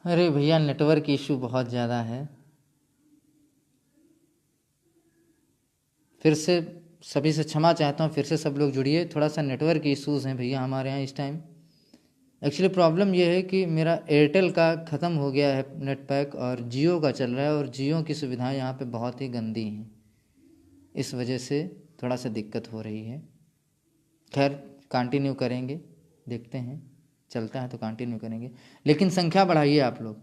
अरे भैया network issue बहुत ज़्यादा है। फिर से सभी से क्षमा चाहता हूँ, फिर से सब लोग जुड़िए। थोड़ा सा नेटवर्क इश्यूज़ हैं भैया हमारे यहाँ इस टाइम। एक्चुअली प्रॉब्लम ये है कि मेरा एयरटेल का ख़त्म हो गया है नेट पैक और जियो का चल रहा है, और जियो की सुविधाएं यहाँ पे बहुत ही गंदी हैं। इस वजह से थोड़ा सा दिक्कत हो रही है। खैर कंटिन्यू करेंगे, देखते हैं चलता है तो कंटिन्यू करेंगे, लेकिन संख्या बढ़ाइए आप लोग।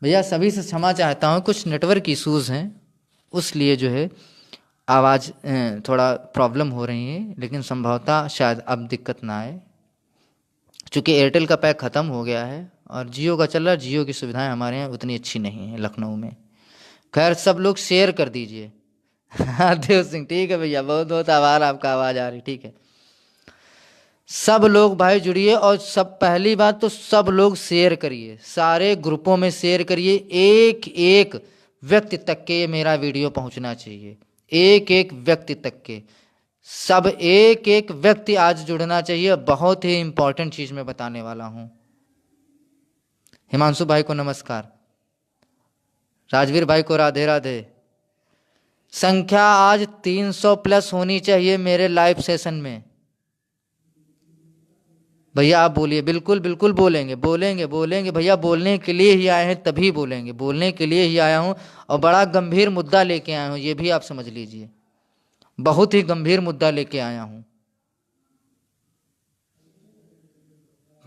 भैया सभी से क्षमा चाहता हूँ, कुछ नेटवर्क इश्यूज़ हैं, उस लिए जो है आवाज़ थोड़ा प्रॉब्लम हो रही है, लेकिन संभवतः शायद अब दिक्कत ना आए, चूँकि एयरटेल का पैक ख़त्म हो गया है और जियो का चल रहा है। जियो की सुविधाएं हमारे यहाँ उतनी अच्छी नहीं हैं लखनऊ में। खैर सब लोग शेयर कर दीजिए। हाँ देव सिंह ठीक है भैया, बहुत बहुत आभार, आपका आवाज़ आ रही, ठीक है। सब लोग भाई जुड़िए, और सब पहली बात तो सब लोग शेयर करिए, सारे ग्रुपों में शेयर करिए। एक एक व्यक्ति तक के मेरा वीडियो पहुंचना चाहिए, एक एक व्यक्ति तक के, सब एक एक व्यक्ति आज जुड़ना चाहिए। बहुत ही इंपॉर्टेंट चीज मैं बताने वाला हूं। हिमांशु भाई को नमस्कार, राजवीर भाई को राधे राधे। संख्या आज 300 प्लस होनी चाहिए मेरे लाइव सेशन में। भैया आप बोलिए, बिल्कुल बिल्कुल बोलेंगे बोलेंगे बोलेंगे भैया, बोलने के लिए ही आए हैं तभी बोलेंगे, बोलने के लिए ही आया हूं। और बड़ा गंभीर मुद्दा लेके आया हूं, ये भी आप समझ लीजिए, बहुत ही गंभीर मुद्दा लेके आया हूं।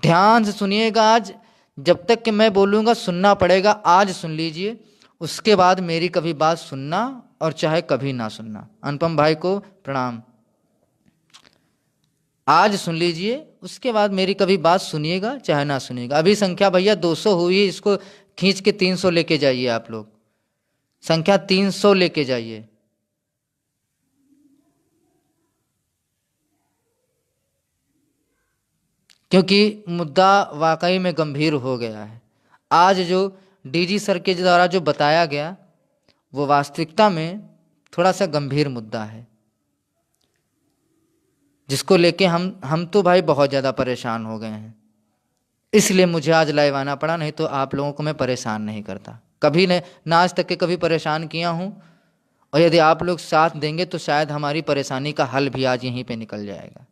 ध्यान से सुनिएगा, आज जब तक कि मैं बोलूँगा सुनना पड़ेगा। आज सुन लीजिए, उसके बाद मेरी कभी बात सुनना और चाहे कभी ना सुनना। अनुपम भाई को प्रणाम। आज सुन लीजिए, उसके बाद मेरी कभी बात सुनिएगा चाहे ना सुनिएगा। अभी संख्या भैया 200 हुई है, इसको खींच के 300 लेके जाइए आप लोग, संख्या 300 लेके जाइए। क्योंकि मुद्दा वाकई में गंभीर हो गया है। आज जो डीजी सर के द्वारा जो बताया गया वो वास्तविकता में थोड़ा सा गंभीर मुद्दा है, जिसको लेके हम तो भाई बहुत ज़्यादा परेशान हो गए हैं। इसलिए मुझे आज लाइव आना पड़ा, नहीं तो आप लोगों को मैं परेशान नहीं करता, कभी नहीं, ना आज तक के कभी परेशान किया हूँ। और यदि आप लोग साथ देंगे तो शायद हमारी परेशानी का हल भी आज यहीं पे निकल जाएगा।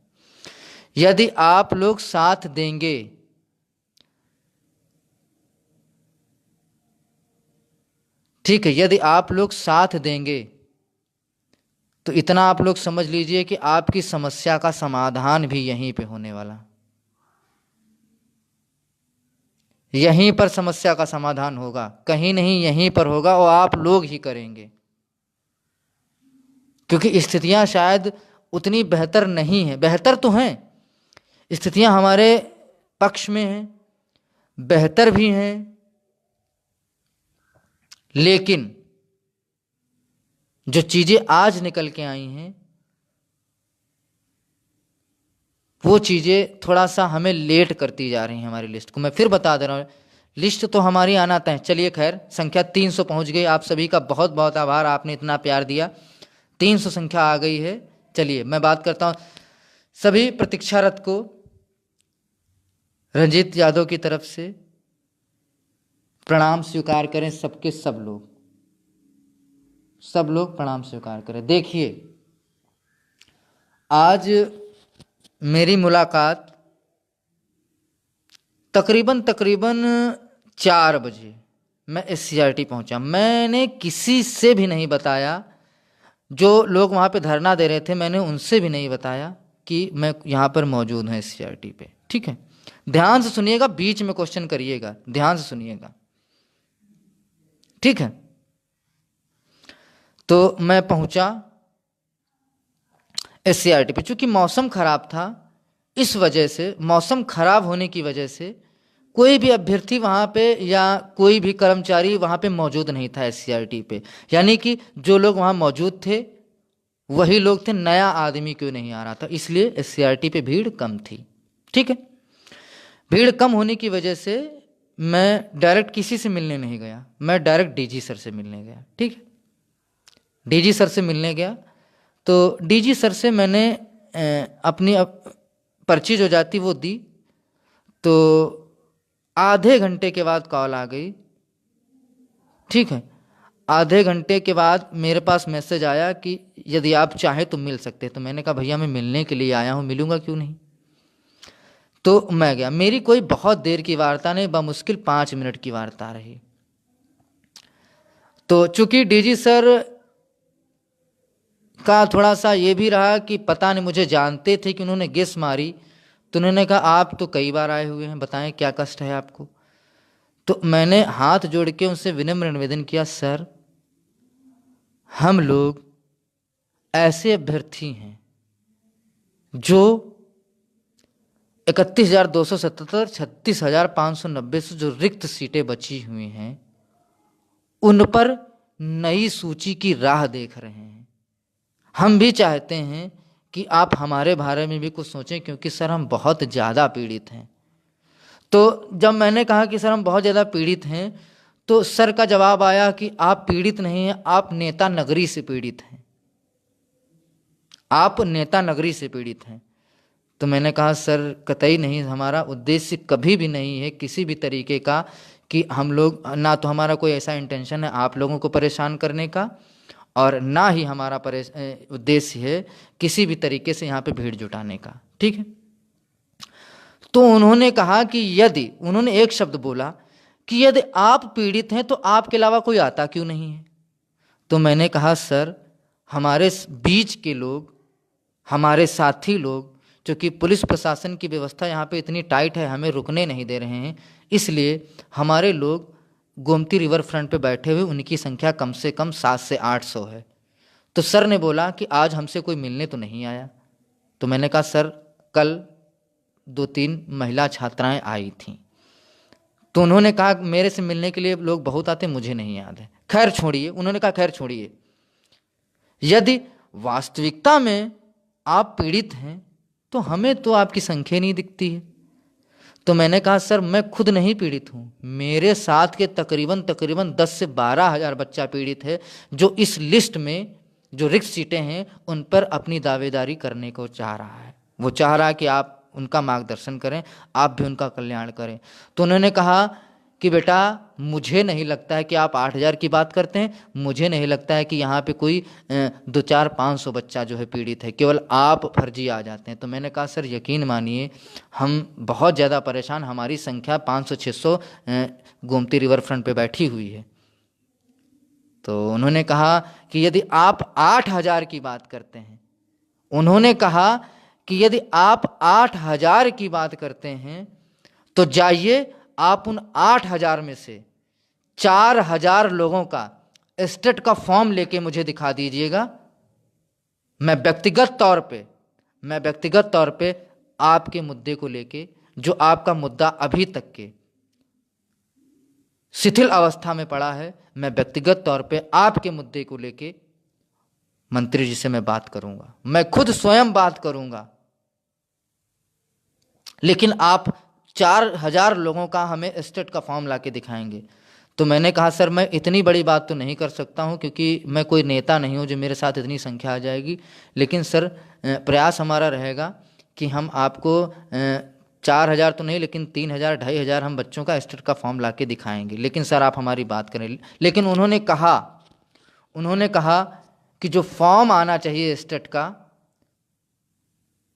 यदि आप लोग साथ देंगे, ठीक है, यदि आप लोग साथ देंगे तो इतना आप लोग समझ लीजिए कि आपकी समस्या का समाधान भी यहीं पे होने वाला, यहीं पर समस्या का समाधान होगा, कहीं नहीं यहीं पर होगा, और आप लोग ही करेंगे। क्योंकि स्थितियां शायद उतनी बेहतर नहीं है, बेहतर तो हैं, स्थितियां हमारे पक्ष में हैं, बेहतर भी हैं, लेकिन जो चीजें आज निकल के आई हैं वो चीजें थोड़ा सा हमें लेट करती जा रही हैं हमारी लिस्ट को। मैं फिर बता दे रहा हूँ, लिस्ट तो हमारी आना तय। चलिए खैर, संख्या 300 पहुंच गई, आप सभी का बहुत बहुत आभार, आपने इतना प्यार दिया। 300 संख्या आ गई है। चलिए मैं बात करता हूँ, सभी प्रतीक्षारत को रंजीत यादव की तरफ से प्रणाम स्वीकार करें, सबके सब लोग प्रणाम स्वीकार करें। देखिए आज मेरी मुलाकात तकरीबन 4 बजे मैं SCRT पहुंचा। मैंने किसी से भी नहीं बताया, जो लोग वहाँ पे धरना दे रहे थे मैंने उनसे भी नहीं बताया कि मैं यहाँ पर मौजूद हूँ SCRT पे, ठीक है। ध्यान से सुनिएगा, बीच में क्वेश्चन करिएगा, ध्यान से सुनिएगा, ठीक है। तो मैं पहुंचा SCRT पे, चूंकि मौसम खराब था, इस वजह से, मौसम खराब होने की वजह से कोई भी अभ्यर्थी वहाँ पे या कोई भी कर्मचारी वहाँ पे मौजूद नहीं था SCRT पे। यानी कि जो लोग वहाँ मौजूद थे वही लोग थे, नया आदमी क्यों नहीं आ रहा था, इसलिए SCRT पे भीड़ कम थी, ठीक है। भीड़ कम होने की वजह से मैं डायरेक्ट किसी से मिलने नहीं गया, मैं डायरेक्ट DG सर से मिलने गया, ठीक है। DG सर से मिलने गया तो DG सर से मैंने अपनी पर्ची जो जाती वो दी। तो आधे घंटे के बाद कॉल आ गई, ठीक है। आधे घंटे के बाद मेरे पास मैसेज आया कि यदि आप चाहें तो मिल सकते हैं। तो मैंने कहा भैया मैं मिलने के लिए आया हूँ, मिलूंगा क्यों नहीं। तो मैं गया। मेरी कोई बहुत देर की वार्ता नहीं, बमुश्किल 5 मिनट की वार्ता रही। तो चूंकि डीजी सर का थोड़ा सा ये भी रहा कि पता नहीं, मुझे जानते थे कि उन्होंने गेस मारी, तो उन्होंने कहा आप तो कई बार आए हुए हैं, बताएं क्या कष्ट है आपको। तो मैंने हाथ जोड़ के उनसे विनम्र निवेदन किया, सर हम लोग ऐसे अभ्यर्थी हैं जो 31,277, 36,590 से जो रिक्त सीटें बची हुई हैं उन पर नई सूची की राह देख रहे हैं। हम भी चाहते हैं कि आप हमारे बारे में भी कुछ सोचें, क्योंकि सर हम बहुत ज़्यादा पीड़ित हैं। तो जब मैंने कहा कि सर हम बहुत ज़्यादा पीड़ित हैं, तो सर का जवाब आया कि आप पीड़ित नहीं हैं, आप नेता नगरी से पीड़ित हैं, आप नेता नगरी से पीड़ित हैं। तो मैंने कहा सर कतई नहीं, हमारा उद्देश्य कभी भी नहीं है किसी भी तरीके का कि हम लोग, ना तो हमारा कोई ऐसा इंटेंशन है आप लोगों को परेशान करने का, और ना ही हमारा उद्देश्य है किसी भी तरीके से यहाँ पे भीड़ जुटाने का, ठीक है। तो उन्होंने कहा कि यदि, उन्होंने एक शब्द बोला कि यदि आप पीड़ित हैं तो आपके अलावा कोई आता क्यों नहीं है। तो मैंने कहा सर हमारे बीच के लोग, हमारे साथी लोग, क्योंकि पुलिस प्रशासन की व्यवस्था यहाँ पे इतनी टाइट है, हमें रुकने नहीं दे रहे हैं, इसलिए हमारे लोग गोमती रिवर फ्रंट पे बैठे हुए, उनकी संख्या कम से कम 700 से 800 है। तो सर ने बोला कि आज हमसे कोई मिलने तो नहीं आया। तो मैंने कहा सर कल 2-3 महिला छात्राएं आई थीं, तो उन्होंने कहा मेरे से मिलने के लिए लोग बहुत आते, मुझे नहीं याद है। खैर छोड़िए, उन्होंने कहा खैर छोड़िए, यदि वास्तविकता में आप पीड़ित हैं तो हमें तो आपकी संख्या नहीं दिखती है। तो मैंने कहा सर मैं खुद नहीं पीड़ित हूँ, मेरे साथ के तकरीबन 10 से 12 हज़ार बच्चा पीड़ित है, जो इस लिस्ट में जो रिक्त सीटें हैं उन पर अपनी दावेदारी करने को चाह रहा है। वो चाह रहा है कि आप उनका मार्गदर्शन करें, आप भी उनका कल्याण करें। तो उन्होंने कहा कि बेटा मुझे नहीं लगता है कि आप 8,000 की बात करते हैं, मुझे नहीं लगता है कि यहाँ पे कोई 200-400-500 बच्चा जो है पीड़ित है, केवल आप फर्जी आ जाते हैं। तो मैंने कहा सर यकीन मानिए हम बहुत ज़्यादा परेशान, हमारी संख्या 500-600 गोमती रिवर फ्रंट पे बैठी हुई है। तो उन्होंने कहा कि यदि आप 8,000 की बात करते हैं, उन्होंने कहा कि यदि आप 8,000 की बात करते हैं तो जाइए आप उन 8,000 में से 4,000 लोगों का स्टेट का फॉर्म लेके मुझे दिखा दीजिएगा। मैं व्यक्तिगत तौर पे आपके मुद्दे को लेके, जो आपका मुद्दा अभी तक के शिथिल अवस्था में पड़ा है, मैं व्यक्तिगत तौर पे आपके मुद्दे को लेके मंत्री जी से मैं बात करूंगा, मैं खुद स्वयं बात करूंगा, लेकिन आप 4,000 लोगों का हमें स्टेट का फॉर्म लाके दिखाएंगे। तो मैंने कहा सर मैं इतनी बड़ी बात तो नहीं कर सकता हूं, क्योंकि मैं कोई नेता नहीं हूं जो मेरे साथ इतनी संख्या आ जाएगी, लेकिन सर प्रयास हमारा रहेगा कि हम आपको 4,000 तो नहीं, लेकिन 3,000 2,500 हम बच्चों का स्टेट का फॉर्म लाके दिखाएंगे, लेकिन सर आप हमारी बात करें। लेकिन उन्होंने कहा कि जो फॉर्म आना चाहिए स्टेट का,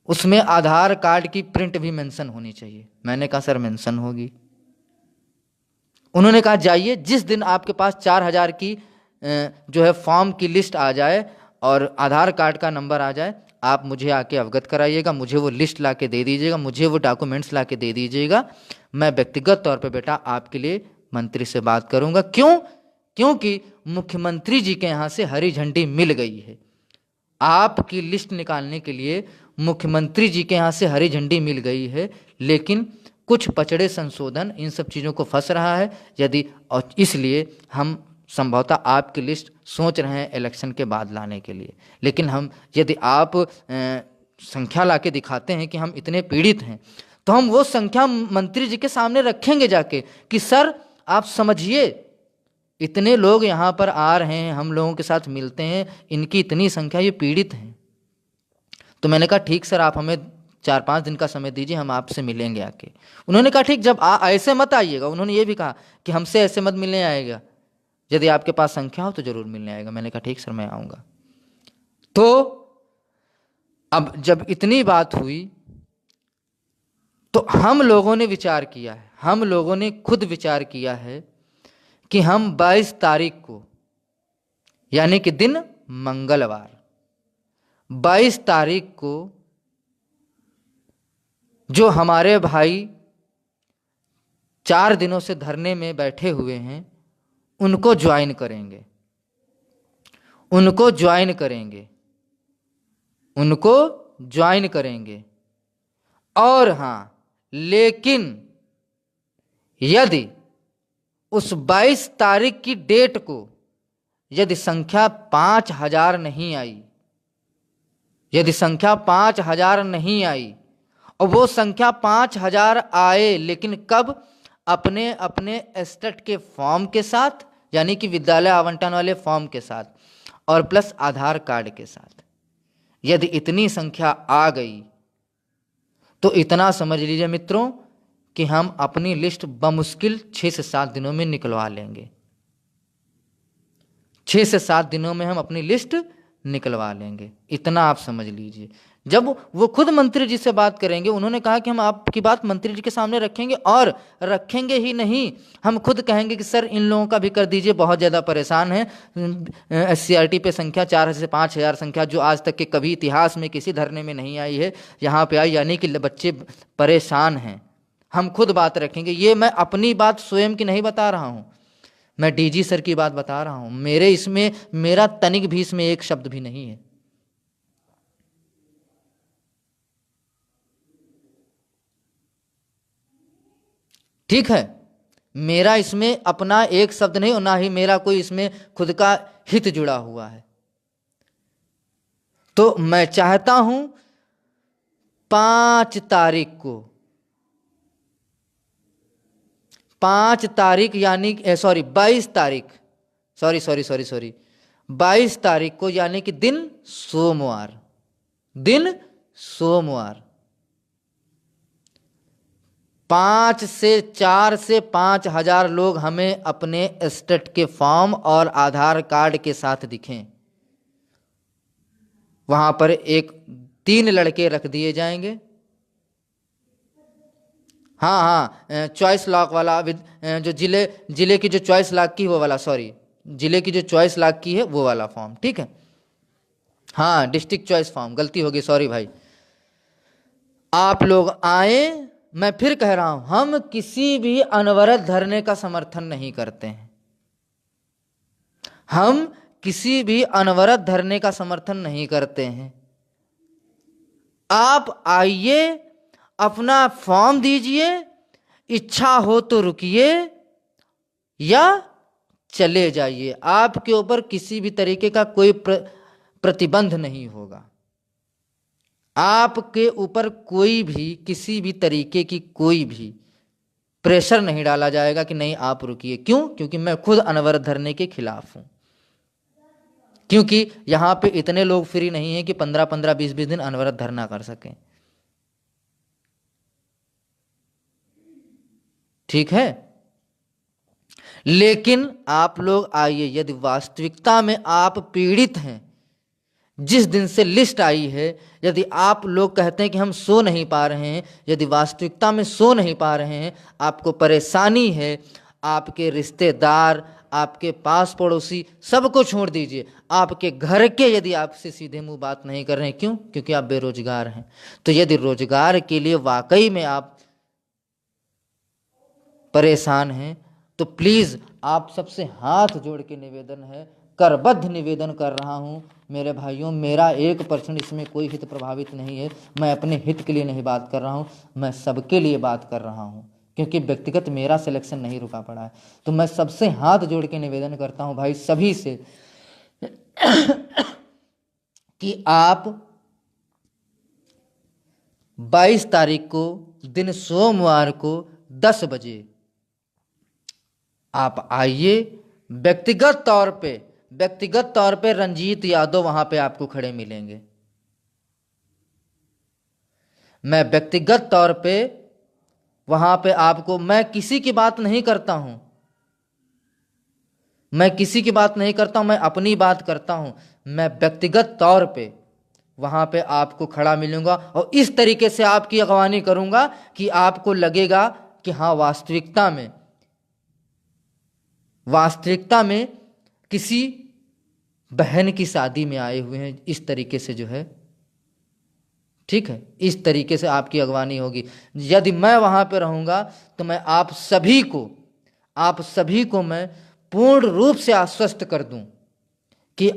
उसमें आधार कार्ड की प्रिंट भी मेंशन होनी चाहिए। मैंने कहा सर मेंशन होगी। उन्होंने कहा जाइए, जिस दिन आपके पास 4,000 की जो है फॉर्म की लिस्ट आ जाए और आधार कार्ड का नंबर आ जाए, आप मुझे आके अवगत कराइएगा, मुझे वो लिस्ट ला के दे दीजिएगा, मुझे वो डॉक्यूमेंट्स ला के दे दीजिएगा। मैं व्यक्तिगत तौर पे बेटा आपके लिए मंत्री से बात करूंगा। क्योंकि मुख्यमंत्री जी के यहाँ से हरी झंडी मिल गई है। आपकी लिस्ट निकालने के लिए मुख्यमंत्री जी के यहाँ से हरी झंडी मिल गई है, लेकिन कुछ पचड़े संशोधन इन सब चीज़ों को फंस रहा है, और इसलिए हम संभवतः आपकी लिस्ट सोच रहे हैं इलेक्शन के बाद लाने के लिए। लेकिन यदि आप संख्या लाके दिखाते हैं कि हम इतने पीड़ित हैं, तो हम वो संख्या मंत्री जी के सामने रखेंगे जाके कि सर आप समझिए, इतने लोग यहाँ पर आ रहे हैं, हम लोगों के साथ मिलते हैं, इनकी इतनी संख्या, ये पीड़ित हैं। तो मैंने कहा ठीक सर, आप हमें 4-5 दिन का समय दीजिए, हम आपसे मिलेंगे आके। उन्होंने कहा ठीक, जब ऐसे मत आइएगा। उन्होंने ये भी कहा कि हमसे ऐसे मत मिलने आएगा, यदि आपके पास संख्या हो तो जरूर मिलने आएगा। मैंने कहा ठीक सर, मैं आऊँगा। तो अब जब इतनी बात हुई तो हम लोगों ने विचार किया है, हम लोगों ने खुद विचार किया है कि हम 22 तारीख को, यानी कि दिन मंगलवार, 22 तारीख को जो हमारे भाई 4 दिनों से धरने में बैठे हुए हैं उनको ज्वाइन करेंगे, उनको ज्वाइन करेंगे, उनको ज्वाइन करेंगे। और हाँ, लेकिन यदि उस 22 तारीख की डेट को यदि संख्या 5000 नहीं आई, यदि संख्या 5000 नहीं आई, और वो संख्या 5000 आए, लेकिन कब? अपने अपने एस्टेट के फॉर्म के साथ, यानी कि विद्यालय आवंटन वाले फॉर्म के साथ, और प्लस आधार कार्ड के साथ। यदि इतनी संख्या आ गई तो इतना समझ लीजिए मित्रों कि हम अपनी लिस्ट बमुश्किल 6 से 7 दिनों में निकलवा लेंगे। 6 से 7 दिनों में हम अपनी लिस्ट निकलवा लेंगे, इतना आप समझ लीजिए। जब वो खुद मंत्री जी से बात करेंगे, उन्होंने कहा कि हम आपकी बात मंत्री जी के सामने रखेंगे, और रखेंगे ही नहीं, हम खुद कहेंगे कि सर इन लोगों का भी कर दीजिए, बहुत ज़्यादा परेशान है। SCRT पे संख्या 4 से 5000 संख्या जो आज तक के कभी इतिहास में किसी धरने में नहीं आई है, यहाँ पे आई, यानी कि बच्चे परेशान हैं। हम खुद बात रखेंगे। ये मैं अपनी बात स्वयं की नहीं बता रहा हूँ, मैं DG सर की बात बता रहा हूँ। मेरे इसमें, मेरा तनिक भी इसमें एक शब्द भी नहीं है। ठीक है, मेरा इसमें अपना एक शब्द नहीं, और ना ही मेरा कोई इसमें खुद का हित जुड़ा हुआ है। तो मैं चाहता हूं 5 तारीख को, 5 तारीख यानी सॉरी 22 तारीख, सॉरी 22 तारीख को, यानी कि दिन सोमवार, दिन सोमवार 5 से 4 से 5000 लोग हमें अपने एस्टेट के फॉर्म और आधार कार्ड के साथ दिखें। वहां पर 3 लड़के रख दिए जाएंगे। हाँ, चॉइस लॉक वाला, जो जिले की जो चॉइस लॉक की वो वाला, सॉरी जिले की जो चॉइस लॉक की है वो वाला फॉर्म, ठीक है। हाँ, डिस्ट्रिक्ट चॉइस फॉर्म, गलती होगी, सॉरी भाई। आप लोग आए। मैं फिर कह रहा हूं, हम किसी भी अनवरत धरने का समर्थन नहीं करते हैं, हम किसी भी अनवरत धरने का समर्थन नहीं करते हैं। आप आइए, अपना फॉर्म दीजिए, इच्छा हो तो रुकिए या चले जाइए, आपके ऊपर किसी भी तरीके का कोई प्रतिबंध नहीं होगा। आपके ऊपर कोई भी किसी भी तरीके की कोई भी प्रेशर नहीं डाला जाएगा कि नहीं आप रुकिए। क्यों? क्योंकि मैं खुद अनवरत धरने के खिलाफ हूं, क्योंकि यहां पे इतने लोग फ्री नहीं हैं कि 15-15, 20-20 दिन अनवरत धरना कर सकें। ठीक है, लेकिन आप लोग आइए, यदि वास्तविकता में आप पीड़ित हैं, जिस दिन से लिस्ट आई है, यदि आप लोग कहते हैं कि हम सो नहीं पा रहे हैं, यदि वास्तविकता में सो नहीं पा रहे हैं, आपको परेशानी है, आपके रिश्तेदार, आपके पास पड़ोसी सबको छोड़ दीजिए, आपके घर के यदि आपसे सीधे मुंह बात नहीं कर रहे हैं, क्यों? क्योंकि आप बेरोजगार हैं। तो यदि रोजगार के लिए वाकई में आप परेशान हैं, तो प्लीज आप सबसे हाथ जोड़ के निवेदन है, करबद्ध निवेदन कर रहा हूं मेरे भाइयों, मेरा 1% इसमें कोई हित प्रभावित नहीं है। मैं अपने हित के लिए नहीं बात कर रहा हूं, मैं सबके लिए बात कर रहा हूं, क्योंकि व्यक्तिगत मेरा सिलेक्शन नहीं रुका पड़ा है। तो मैं सबसे हाथ जोड़ के निवेदन करता हूं भाई सभी से कि आप 22 तारीख को, दिन सोमवार को 10 बजे आप आइए। व्यक्तिगत तौर पे रंजीत यादव वहां पे आपको खड़े मिलेंगे। मैं व्यक्तिगत तौर पे वहां पे आपको, मैं किसी की बात नहीं करता हूं, मैं किसी की बात नहीं करता हूं, मैं अपनी बात करता हूं। मैं व्यक्तिगत तौर पे वहां पे आपको खड़ा मिलूंगा और इस तरीके से आपकी अगवानी करूंगा कि आपको लगेगा कि हाँ, वास्तविकता में किसी बहन की शादी में आए हुए हैं, इस तरीके से जो है, ठीक है, इस तरीके से आपकी अगवानी होगी। यदि मैं वहां पे रहूंगा तो मैं आप सभी को मैं पूर्ण रूप से आश्वस्त कर दूं कि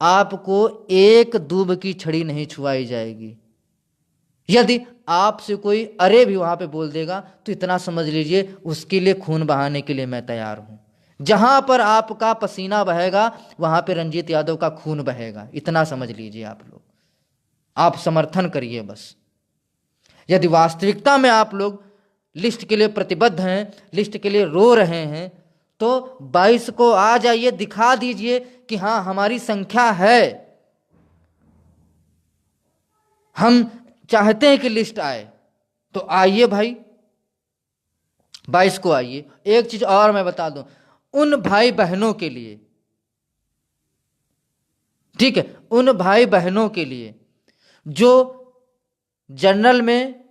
आपको एक दूब की छड़ी नहीं छुआई जाएगी। यदि आपसे कोई अरे भी वहां पे बोल देगा तो इतना समझ लीजिए उसके लिए खून बहाने के लिए मैं तैयार हूं। जहां पर आपका पसीना बहेगा वहां पे रंजीत यादव का खून बहेगा, इतना समझ लीजिए आप लोग। आप समर्थन करिए बस। यदि वास्तविकता में आप लोग लिस्ट के लिए प्रतिबद्ध हैं, लिस्ट के लिए रो रहे हैं, तो 22 को आ जाइए, दिखा दीजिए कि हाँ, हमारी संख्या है, हम चाहते हैं कि लिस्ट आए। तो आइए भाई, 22 को आइए। एक चीज और मैं बता दूं उन भाई बहनों के लिए, ठीक है, उन भाई बहनों के लिए जो जनरल में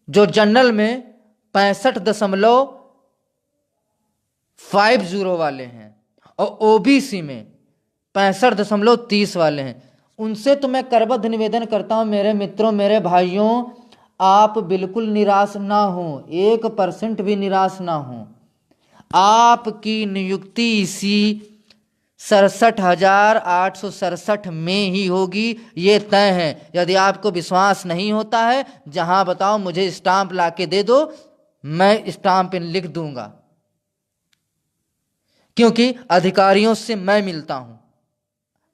65.50 वाले हैं और ओबीसी में 65.30 वाले हैं, उनसे तो मैं करबद्ध निवेदन करता हूं, मेरे मित्रों, मेरे भाइयों, आप बिल्कुल निराश ना हो, 1% भी निराश ना हो। आपकी नियुक्ति इसी 67,867 में ही होगी, ये तय है। यदि आपको विश्वास नहीं होता है, जहां बताओ मुझे स्टाम्प लाके दे दो, मैं स्टाम्प पे लिख दूंगा, क्योंकि अधिकारियों से मैं मिलता हूं।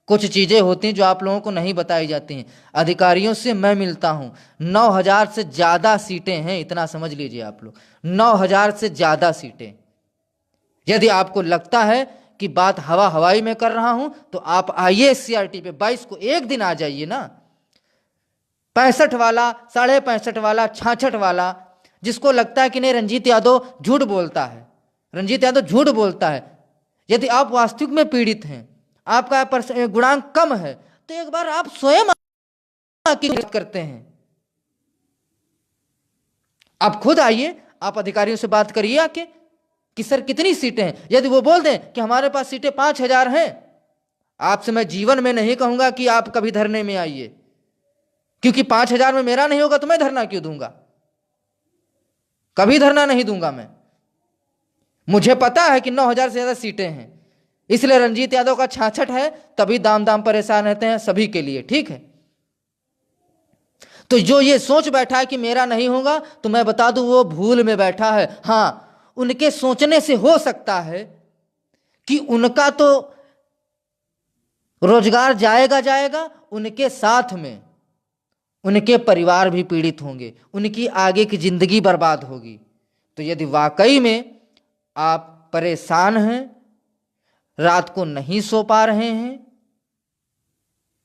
कुछ चीजें होती हैं जो आप लोगों को नहीं बताई जाती हैं, अधिकारियों से मैं मिलता हूं। 9,000 से ज्यादा सीटें हैं, इतना समझ लीजिए आप लोग, 9,000 से ज्यादा सीटें। यदि आपको लगता है कि बात हवाई में कर रहा हूं तो आप आइए सीआरटी पे, 22 को एक दिन आ जाइए ना। 65 वाला, 65.5 वाला, 66 वाला, जिसको लगता है कि नहीं रंजीत यादव झूठ बोलता है, रंजीत यादव झूठ बोलता है, यदि आप वास्तविक में पीड़ित हैं, आपका गुणांक कम है, तो एक बार आप स्वयं करते हैं, आप खुद आइए, आप अधिकारियों से बात करिए आके कि सर कितनी सीटें हैं। यदि वो बोल दें कि हमारे पास सीटें 5,000 हैं, आपसे मैं जीवन में नहीं कहूंगा कि आप कभी धरने में आइए, क्योंकि 5,000 में मेरा नहीं होगा तो मैं धरना क्यों दूंगा, कभी धरना नहीं दूंगा मैं। मुझे पता है कि 9,000 से ज्यादा सीटें हैं, इसलिए रंजीत यादव का 66 है, तभी दाम परेशान रहते हैं सभी के लिए, ठीक है। तो जो ये सोच बैठा है कि मेरा नहीं होगा, तो मैं बता दूं वो भूल में बैठा है। हां, उनके सोचने से हो सकता है कि उनका तो रोजगार जाएगा, उनके साथ में उनके परिवार भी पीड़ित होंगे, उनकी आगे की जिंदगी बर्बाद होगी। तो यदि वाकई में आप परेशान हैं, रात को नहीं सो पा रहे हैं,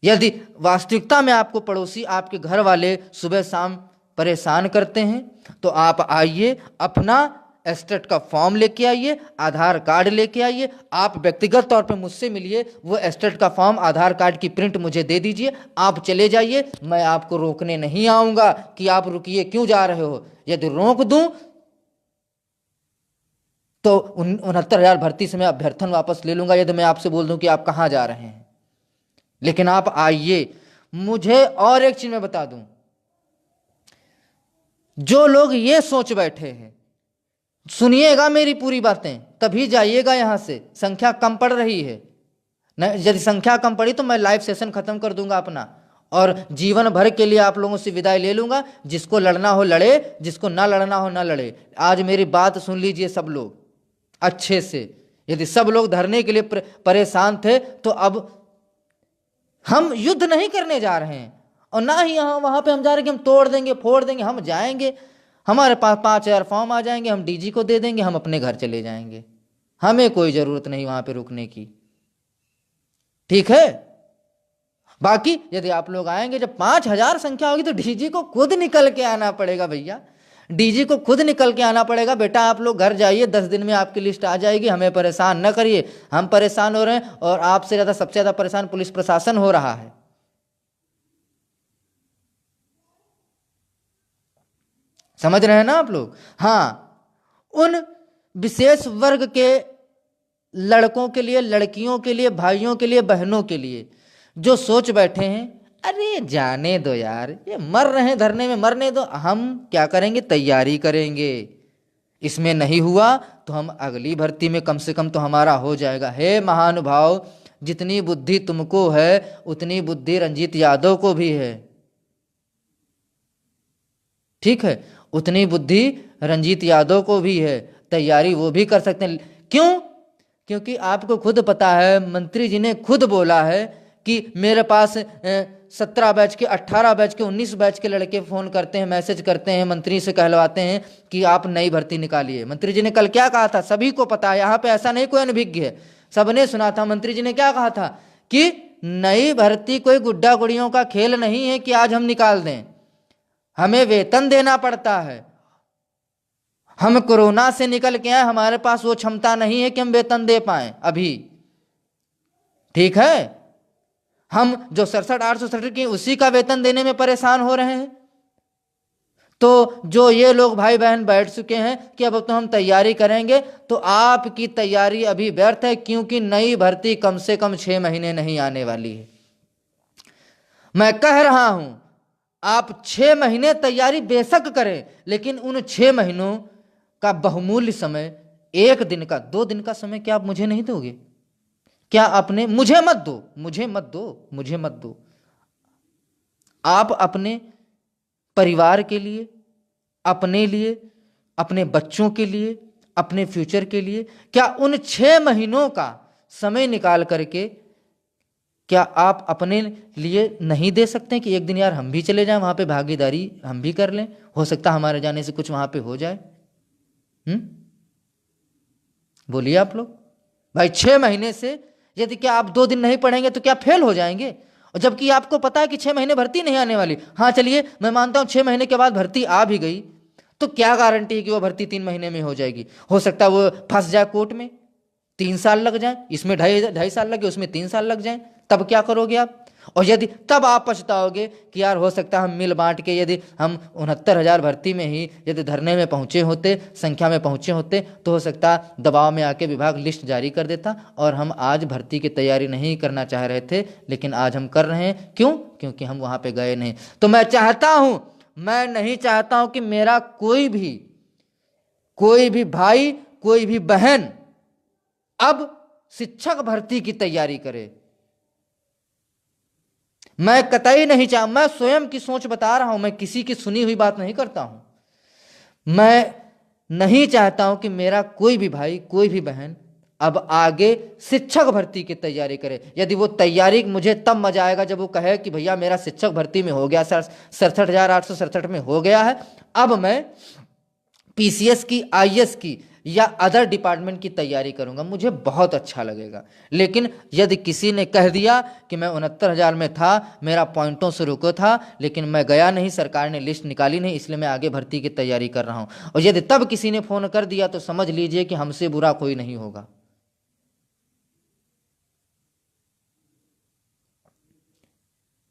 यदि वास्तविकता में आपको पड़ोसी, आपके घर वाले सुबह शाम परेशान करते हैं, तो आप आइए, अपना एस्टेट का फॉर्म लेके आइए, आधार कार्ड लेके आइए, आप व्यक्तिगत तौर पे मुझसे मिलिए, वो एस्टेट का फॉर्म, आधार कार्ड की प्रिंट मुझे दे दीजिए, आप चले जाइए, मैं आपको रोकने नहीं आऊंगा कि आप रुकिए, क्यों जा रहे हो। यदि रोक दूं तो 69,000 भर्ती से मैं अभ्यर्थन वापस ले लूंगा, यदि मैं आपसे बोल दूं कि आप कहां जा रहे हैं। लेकिन आप आइए। मुझे और एक चीज मैं बता दूं, जो लोग ये सोच बैठे हैं, सुनिएगा मेरी पूरी बातें, तभी जाइएगा यहां से, संख्या कम पड़ रही है। यदि संख्या कम पड़ी तो मैं लाइव सेशन खत्म कर दूंगा अपना, और जीवन भर के लिए आप लोगों से विदाई ले लूंगा। जिसको लड़ना हो लड़े, जिसको ना लड़ना हो ना लड़े। आज मेरी बात सुन लीजिए सब लोग अच्छे से। यदि सब लोग धरने के लिए परेशान थे, तो अब हम युद्ध नहीं करने जा रहे हैं, और ना ही यहाँ वहां पे हम जा रहे हैं कि हम तोड़ देंगे, फोड़ देंगे। हम जाएंगे, हमारे पास 5,000 फॉर्म आ जाएंगे, हम डीजी को दे देंगे, हम अपने घर चले जाएंगे, हमें कोई जरूरत नहीं वहां पे रुकने की, ठीक है। बाकी यदि आप लोग आएंगे, जब 5,000 संख्या होगी तो डीजी को खुद निकल के आना पड़ेगा भैया, डीजी को खुद निकल के आना पड़ेगा। बेटा आप लोग घर जाइए, 10 दिन में आपकी लिस्ट आ जाएगी, हमें परेशान न करिए, हम परेशान हो रहे हैं और आपसे ज़्यादा सबसे ज़्यादा परेशान पुलिस प्रशासन हो रहा है। समझ रहे हैं ना आप लोग? हाँ, उन विशेष वर्ग के लड़कों के लिए, लड़कियों के लिए, भाइयों के लिए, बहनों के लिए जो सोच बैठे हैं अरे जाने दो यार, ये मर रहे हैं धरने में, मरने दो, हम क्या करेंगे, तैयारी करेंगे, इसमें नहीं हुआ तो हम अगली भर्ती में कम से कम तो हमारा हो जाएगा। हे महानुभाव, जितनी बुद्धि तुमको है उतनी बुद्धि रंजीत यादव को भी है, ठीक है, उतनी बुद्धि रंजीत यादव को भी है, तैयारी वो भी कर सकते हैं। क्यों? क्योंकि आपको खुद पता है, मंत्री जी ने खुद बोला है कि मेरे पास 17 बैच के, 18 बैच के, 19 बैच के लड़के फ़ोन करते हैं, मैसेज करते हैं, मंत्री से कहलवाते हैं कि आप नई भर्ती निकालिए। मंत्री जी ने कल क्या कहा था, सभी को पता है, यहाँ पे ऐसा नहीं कोई अनभिज्ञ है, सबने सुना था। मंत्री जी ने क्या कहा था कि नई भर्ती कोई गुड्डा गुड़ियों का खेल नहीं है कि आज हम निकाल दें, हमें वेतन देना पड़ता है। हम कोरोना से निकल के आए, हमारे पास वो क्षमता नहीं है कि हम वेतन दे पाए अभी, ठीक है। हम जो 67,867 की उसी का वेतन देने में परेशान हो रहे हैं। तो जो ये लोग भाई बहन बैठ चुके हैं कि अब तो हम तैयारी करेंगे, तो आपकी तैयारी अभी व्यर्थ है, क्योंकि नई भर्ती कम से कम 6 महीने नहीं आने वाली है। मैं कह रहा हूं आप 6 महीने तैयारी बेशक करें, लेकिन उन 6 महीनों का बहुमूल्य समय, 1 दिन का, 2 दिन का समय क्या आप मुझे नहीं दोगे? क्या आपने, मुझे मत दो, मुझे मत दो, मुझे मत दो, आप अपने परिवार के लिए, अपने लिए, अपने बच्चों के लिए, अपने फ्यूचर के लिए, क्या उन 6 महीनों का समय निकाल करके क्या आप अपने लिए नहीं दे सकते कि एक दिन यार हम भी चले जाएं वहां पे, भागीदारी हम भी कर लें, हो सकता हमारे जाने से कुछ वहां पे हो जाए। बोलिए आप लोग भाई, 6 महीने से यदि क्या आप 2 दिन नहीं पढ़ेंगे तो क्या फेल हो जाएंगे? और जबकि आपको पता है कि 6 महीने भर्ती नहीं आने वाली। हाँ चलिए मैं मानता हूं 6 महीने के बाद भर्ती आ भी गई, तो क्या गारंटी है कि वो भर्ती 3 महीने में हो जाएगी? हो सकता है वो फंस जाए कोर्ट में, 3 साल लग जाए, इसमें 2.5 साल लगे, उसमें 3 साल लग जाए, तब क्या करोगे आप? और यदि तब आप पछताओगे कि यार हो सकता है हम मिल बांट के, यदि हम 69,000 भर्ती में ही यदि धरने में पहुंचे होते, संख्या में पहुंचे होते, तो हो सकता दबाव में आके विभाग लिस्ट जारी कर देता और हम आज भर्ती की तैयारी नहीं करना चाह रहे थे, लेकिन आज हम कर रहे हैं। क्यों? क्योंकि हम वहां पे गए नहीं। तो मैं चाहता हूं, मैं नहीं चाहता हूं कि मेरा कोई भी भाई, कोई भी बहन अब शिक्षक भर्ती की तैयारी करे। मैं कतई नहीं चाह, मैं स्वयं की सोच बता रहा हूं, मैं किसी की सुनी हुई बात नहीं करता हूं। मैं नहीं चाहता हूं कि मेरा कोई भी भाई, कोई भी बहन अब आगे शिक्षक भर्ती की तैयारी करे। यदि वो तैयारी, मुझे तब मजा आएगा जब वो कहे कि भैया मेरा शिक्षक भर्ती में हो गया, 67,867 में हो गया है, अब मैं पीसीएस की, आईएएस की या अदर डिपार्टमेंट की तैयारी करूंगा, मुझे बहुत अच्छा लगेगा। लेकिन यदि किसी ने कह दिया कि मैं 69,000 में था, मेरा पॉइंटों से रुको था, लेकिन मैं गया नहीं, सरकार ने लिस्ट निकाली नहीं, इसलिए मैं आगे भर्ती की तैयारी कर रहा हूं, और यदि तब किसी ने फोन कर दिया तो समझ लीजिए कि हमसे बुरा कोई नहीं होगा।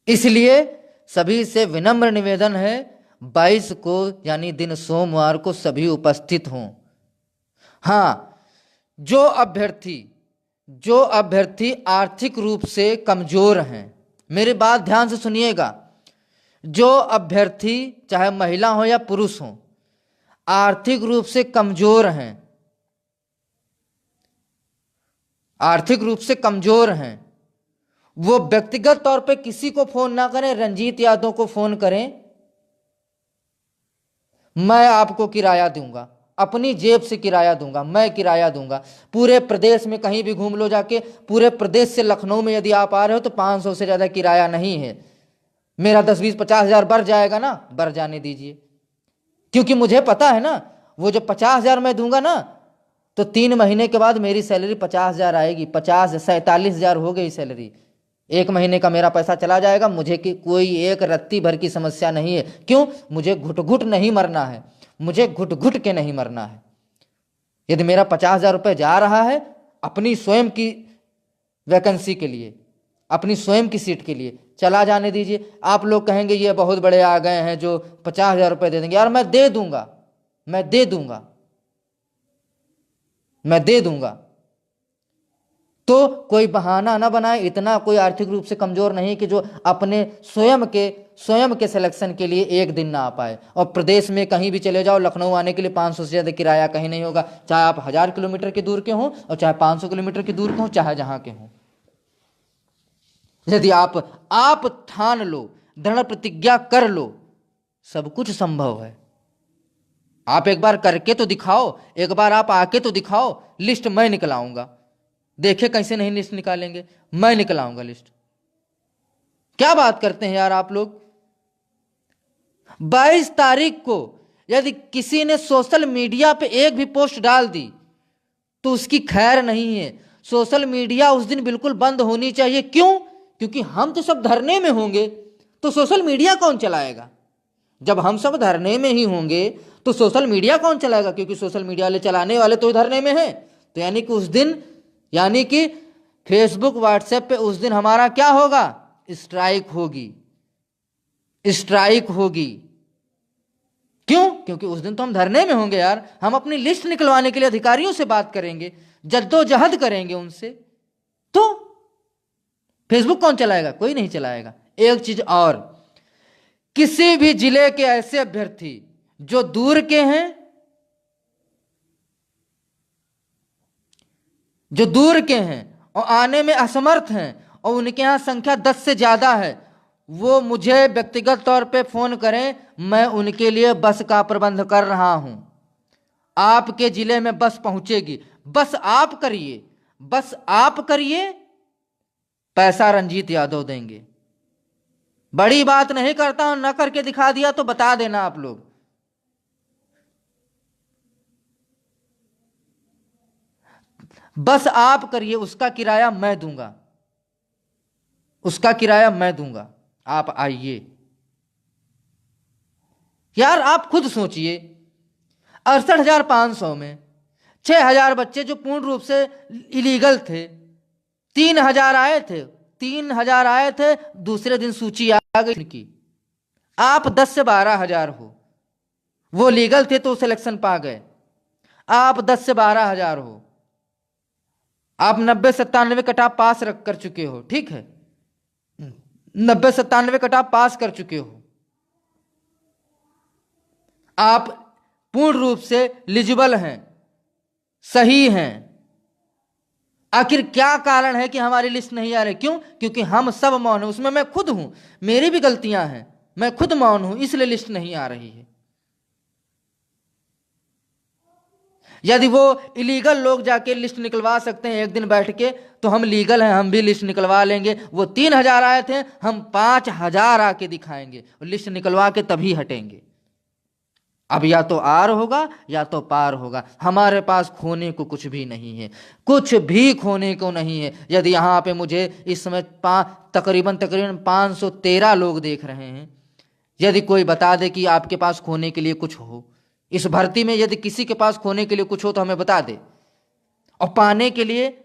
इसलिए सभी से विनम्र निवेदन है, 22 को यानी दिन सोमवार को सभी उपस्थित हों। हाँ, जो अभ्यर्थी आर्थिक रूप से कमजोर हैं, मेरी बात ध्यान से सुनिएगा, जो अभ्यर्थी चाहे महिला हो या पुरुष हो, आर्थिक रूप से कमजोर हैं, आर्थिक रूप से कमजोर हैं, वो व्यक्तिगत तौर पे किसी को फोन ना करें, रंजीत यादव को फोन करें। मैं आपको किराया दूंगा, अपनी जेब से किराया दूंगा, मैं किराया दूंगा, पूरे प्रदेश में कहीं भी घूम लो जाके, पूरे प्रदेश से लखनऊ में यदि आप आ रहे हो तो 500 से ज़्यादा किराया नहीं है। मेरा 10, 20, 50,000 बढ़ जाएगा ना, बढ़ जाने दीजिए, क्योंकि मुझे पता है ना, वो जो 50,000 मैं दूंगा ना, तो 3 महीने के बाद मेरी सैलरी 50,000 आएगी, 47,000 हो गई सैलरी। 1 महीने का मेरा पैसा चला जाएगा, मुझे कि कोई एक रत्ती भर की समस्या नहीं है। क्यों? मुझे घुट घुट नहीं मरना है, मुझे घुट घुट के नहीं मरना है। यदि मेरा 50,000 रुपये जा रहा है अपनी स्वयं की वैकेंसी के लिए, अपनी स्वयं की सीट के लिए, चला जाने दीजिए। आप लोग कहेंगे ये बहुत बड़े आ गए हैं जो 50,000 रुपये दे देंगे। यार मैं दे दूंगा, मैं दे दूंगा, मैं दे दूंगा। तो कोई बहाना ना बनाए। इतना कोई आर्थिक रूप से कमजोर नहीं कि जो अपने स्वयं के सिलेक्शन के लिए एक दिन ना आ पाए। और प्रदेश में कहीं भी चले जाओ, लखनऊ आने के लिए 500 से ज़्यादा किराया कहीं नहीं होगा, चाहे आप 1000 किलोमीटर के दूर के हों और चाहे 500 किलोमीटर के दूर के हों, चाहे जहां के हों। यदि आप ठान लो, दृढ़ प्रतिज्ञा कर लो, सब कुछ संभव है। आप एक बार करके तो दिखाओ, एक बार आप आके तो दिखाओ। लिस्ट मैं निकलाऊंगा, देखे कैसे नहीं लिस्ट निकालेंगे, मैं निकलाऊंगा लिस्ट। क्या बात करते हैं यार आप लोग। 22 तारीख को यदि किसी ने सोशल मीडिया पे एक भी पोस्ट डाल दी तो उसकी खैर नहीं है। सोशल मीडिया उस दिन बिल्कुल बंद होनी चाहिए। क्यों? क्योंकि हम तो सब धरने में होंगे, तो सोशल मीडिया कौन चलाएगा? जब हम सब धरने में ही होंगे तो सोशल मीडिया कौन चलाएगा? क्योंकि सोशल मीडिया वाले चलाने वाले तो धरने में हैं। तो यानी कि उस दिन, यानी कि फेसबुक व्हाट्सएप पे उस दिन हमारा क्या होगा? स्ट्राइक होगी, स्ट्राइक होगी। क्यों? क्योंकि उस दिन तो हम धरने में होंगे यार। हम अपनी लिस्ट निकलवाने के लिए अधिकारियों से बात करेंगे, जद्दोजहद करेंगे उनसे। तो फेसबुक कौन चलाएगा? कोई नहीं चलाएगा। एक चीज और, किसी भी जिले के ऐसे अभ्यर्थी जो दूर के हैं, जो दूर के हैं और आने में असमर्थ हैं और उनके यहां संख्या 10 से ज्यादा है, वो मुझे व्यक्तिगत तौर पे फोन करें, मैं उनके लिए बस का प्रबंध कर रहा हूं। आपके जिले में बस पहुंचेगी। बस आप करिए, बस आप करिए, पैसा रंजीत यादव देंगे। बड़ी बात नहीं करता हूं, न करके दिखा दिया तो बता देना आप लोग। बस आप करिए, उसका किराया मैं दूंगा, उसका किराया मैं दूंगा। आप आइए यार। आप खुद सोचिए, 68,500 में 6,000 बच्चे जो पूर्ण रूप से इलीगल थे, 3,000 आए थे, 3,000 आए थे, दूसरे दिन सूची आ गई उनकी। आप 10 से 12,000 हो, वो लीगल थे तो सिलेक्शन पा गए। आप 10 से 12,000 हो, आप 90-97 कटाप पास रख कर चुके हो, ठीक है, 90-97 कटाप पास कर चुके हो, आप पूर्ण रूप से एलिजिबल हैं, सही हैं। आखिर क्या कारण है कि हमारी लिस्ट नहीं आ रही? क्यों? क्योंकि हम सब मौन हैं। उसमें मैं खुद हूं, मेरी भी गलतियां हैं, मैं खुद मौन हूं, इसलिए लिस्ट नहीं आ रही है। यदि वो इलीगल लोग जाके लिस्ट निकलवा सकते हैं एक दिन बैठ के, तो हम लीगल हैं, हम भी लिस्ट निकलवा लेंगे। वो 3,000 आए थे, हम 5,000 आके दिखाएंगे और लिस्ट निकलवा के तभी हटेंगे। अब या तो आर होगा या तो पार होगा। हमारे पास खोने को कुछ भी नहीं है, कुछ भी खोने को नहीं है। यदि यहाँ पे मुझे इस समय तकरीबन 513 लोग देख रहे हैं, यदि कोई बता दे कि आपके पास खोने के लिए कुछ हो, इस भर्ती में यदि किसी के पास खोने के लिए कुछ हो तो हमें बता दे। और पाने के लिए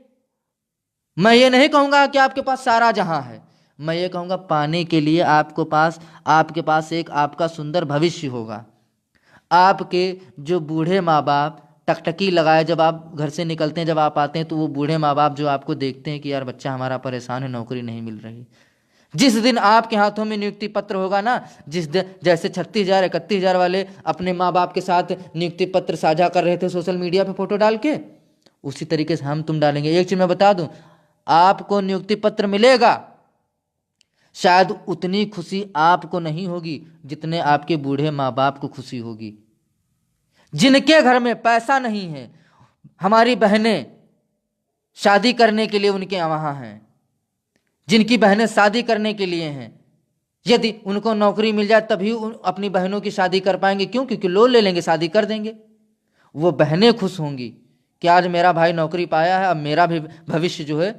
मैं ये नहीं कहूंगा कि आपके पास सारा जहां है, मैं ये कहूंगा पाने के लिए आपके पास एक आपका सुंदर भविष्य होगा। आपके जो बूढ़े माँ बाप टकटकी लगाए, जब आप घर से निकलते हैं, जब आप आते हैं, तो वो बूढ़े माँ बाप जो आपको देखते हैं कि यार बच्चा हमारा परेशान है, नौकरी नहीं मिल रही, जिस दिन आपके हाथों में नियुक्ति पत्र होगा ना, जिस दिन जैसे 36,000 31,000 वाले अपने माँ बाप के साथ नियुक्ति पत्र साझा कर रहे थे सोशल मीडिया पे फोटो डाल के, उसी तरीके से हम तुम डालेंगे। एक चीज मैं बता दूं, आपको नियुक्ति पत्र मिलेगा, शायद उतनी खुशी आपको नहीं होगी जितने आपके बूढ़े माँ बाप को खुशी होगी। जिनके घर में पैसा नहीं है, हमारी बहनें शादी करने के लिए उनके वहां हैं, जिनकी बहनें शादी करने के लिए हैं, यदि उनको नौकरी मिल जाए तभी अपनी बहनों की शादी कर पाएंगे। क्यों? क्योंकि लोन ले लेंगे, शादी कर देंगे। वो बहनें खुश होंगी कि आज मेरा भाई नौकरी पाया है, अब मेरा भी भविष्य जो है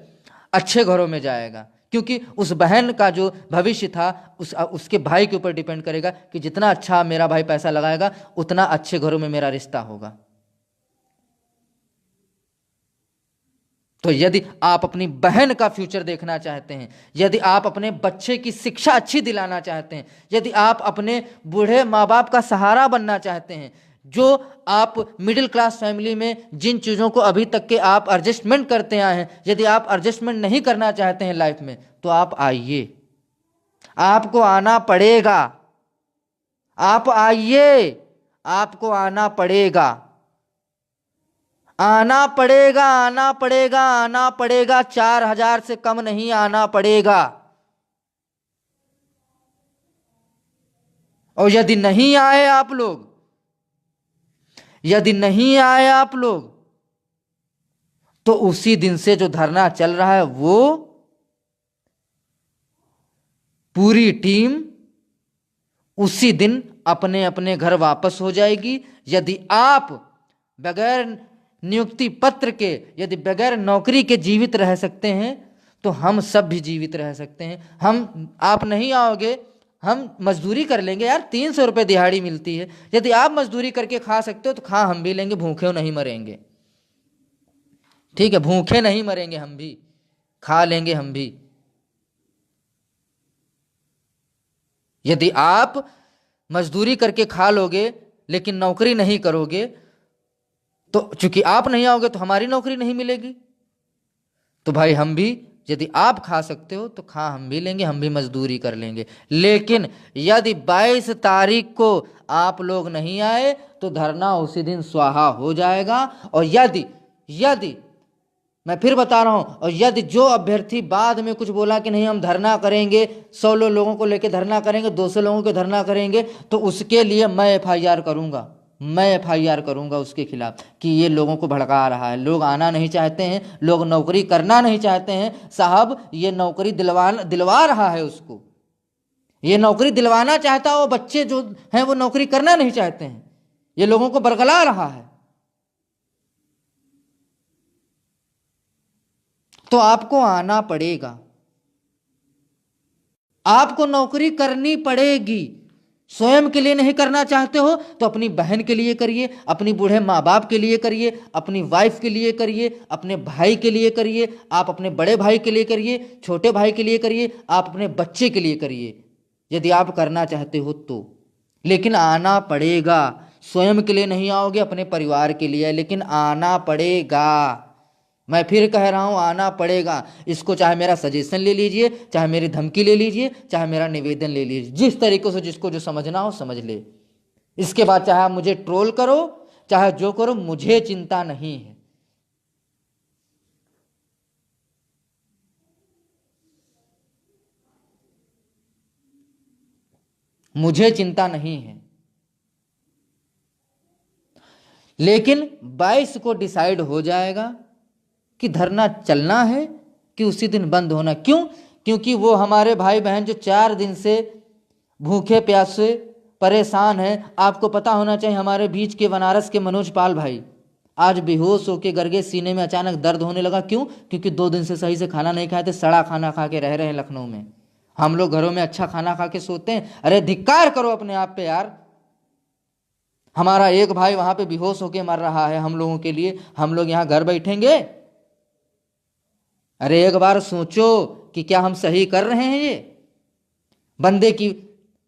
अच्छे घरों में जाएगा। क्योंकि उस बहन का जो भविष्य था उसके भाई के ऊपर डिपेंड करेगा कि जितना अच्छा मेरा भाई पैसा लगाएगा उतना अच्छे घरों में मेरा रिश्ता होगा। तो यदि आप अपनी बहन का फ्यूचर देखना चाहते हैं, यदि आप अपने बच्चे की शिक्षा अच्छी दिलाना चाहते हैं, यदि आप अपने बूढ़े माँ बाप का सहारा बनना चाहते हैं, जो आप मिडिल क्लास फैमिली में जिन चीज़ों को अभी तक के आप एडजस्टमेंट करते आए हैं, यदि आप एडजस्टमेंट नहीं करना चाहते हैं लाइफ में, तो आप आइए, आपको आना पड़ेगा, आप आइए, आपको आना पड़ेगा, आना पड़ेगा, आना पड़ेगा, आना पड़ेगा। 4,000 से कम नहीं आना पड़ेगा। और यदि नहीं आए आप लोग, यदि नहीं आए आप लोग, तो उसी दिन से जो धरना चल रहा है वो पूरी टीम उसी दिन अपने अपने घर वापस हो जाएगी। यदि आप बगैर नियुक्ति पत्र के, यदि बगैर नौकरी के जीवित रह सकते हैं, तो हम सब भी जीवित रह सकते हैं। आप नहीं आओगे, हम मजदूरी कर लेंगे यार, 300 रुपये दिहाड़ी मिलती है। यदि आप मजदूरी करके खा सकते हो तो खा हम भी लेंगे, भूखे नहीं मरेंगे। ठीक है, भूखे नहीं मरेंगे, हम भी खा लेंगे, हम भी। यदि आप मजदूरी करके खा लोगे लेकिन नौकरी नहीं करोगे, तो चूंकि आप नहीं आओगे तो हमारी नौकरी नहीं मिलेगी। तो भाई हम भी, यदि आप खा सकते हो तो खा हम भी लेंगे, हम भी मजदूरी कर लेंगे। लेकिन यदि 22 तारीख को आप लोग नहीं आए तो धरना उसी दिन स्वाहा हो जाएगा। और यदि मैं फिर बता रहा हूं, और यदि जो अभ्यर्थी बाद में कुछ बोला कि नहीं हम धरना करेंगे, 100 लोगों को लेकर धरना करेंगे, 200 लोगों के धरना करेंगे, तो उसके लिए मैं FIR करूंगा, मैं FIR करूंगा उसके खिलाफ कि ये लोगों को भड़का रहा है। लोग आना नहीं चाहते हैं, लोग नौकरी करना नहीं चाहते हैं। साहब ये नौकरी दिलवा रहा है उसको, ये नौकरी दिलवाना चाहता है, वो बच्चे जो हैं वो नौकरी करना नहीं चाहते हैं, ये लोगों को बरगला रहा है। तो आपको आना पड़ेगा, आपको नौकरी करनी पड़ेगी। स्वयं के लिए नहीं करना चाहते हो तो अपनी बहन के लिए करिए, अपनी बूढ़े माँ बाप के लिए करिए, अपनी वाइफ के लिए करिए, अपने भाई के लिए करिए, आप अपने बड़े भाई के लिए करिए, छोटे भाई के लिए करिए, आप अपने बच्चे के लिए करिए, यदि आप करना चाहते हो तो। लेकिन आना पड़ेगा। स्वयं के लिए नहीं आओगे, अपने परिवार के लिए, लेकिन आना पड़ेगा। मैं फिर कह रहा हूं, आना पड़ेगा। इसको चाहे मेरा सजेशन ले लीजिए, चाहे मेरी धमकी ले लीजिए, चाहे मेरा निवेदन ले लीजिए, जिस तरीके से जिसको जो समझना हो समझ ले। इसके बाद चाहे आप मुझे ट्रोल करो, चाहे जो करो, मुझे चिंता नहीं है। मुझे चिंता नहीं है। लेकिन 22 को डिसाइड हो जाएगा कि धरना चलना है कि उसी दिन बंद होना। क्यों? क्योंकि वो हमारे भाई बहन जो 4 दिन से भूखे प्यासे परेशान हैं, आपको पता होना चाहिए, हमारे बीच के बनारस के मनोज पाल भाई आज बेहोश होकर गिर गए, सीने में अचानक दर्द होने लगा। क्यों? क्योंकि 2 दिन से सही से खाना नहीं खाए थे, सड़ा खाना खा के रह रहे हैं लखनऊ में। हम लोग घरों में अच्छा खाना खा के सोते हैं। अरे धिक्कार करो अपने आप पे यार। हमारा एक भाई वहां पे बेहोश होके मर रहा है हम लोगों के लिए, हम लोग यहाँ घर बैठेंगे? अरे एक बार सोचो कि क्या हम सही कर रहे हैं? ये बंदे की,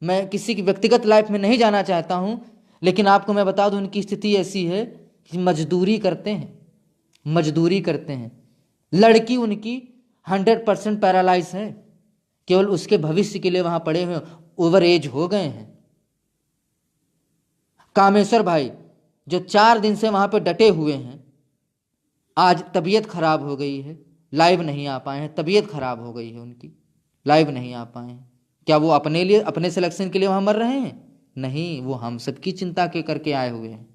मैं किसी की व्यक्तिगत लाइफ में नहीं जाना चाहता हूं, लेकिन आपको मैं बता दूं उनकी स्थिति ऐसी है कि मजदूरी करते हैं, मजदूरी करते हैं। लड़की उनकी 100% पैरालाइज है, केवल उसके भविष्य के लिए वहां पड़े हुए, ओवर एज हो गए हैं। कामेश्वर भाई जो 4 दिन से वहां पे डटे हुए हैं, आज तबीयत खराब हो गई है, लाइव नहीं आ पाए हैं, तबीयत खराब हो गई है उनकी, लाइव नहीं आ पाए हैं। क्या वो अपने लिए, अपने सिलेक्शन के लिए वहां मर रहे हैं? नहीं, वो हम सबकी चिंता के करके आए हुए हैं।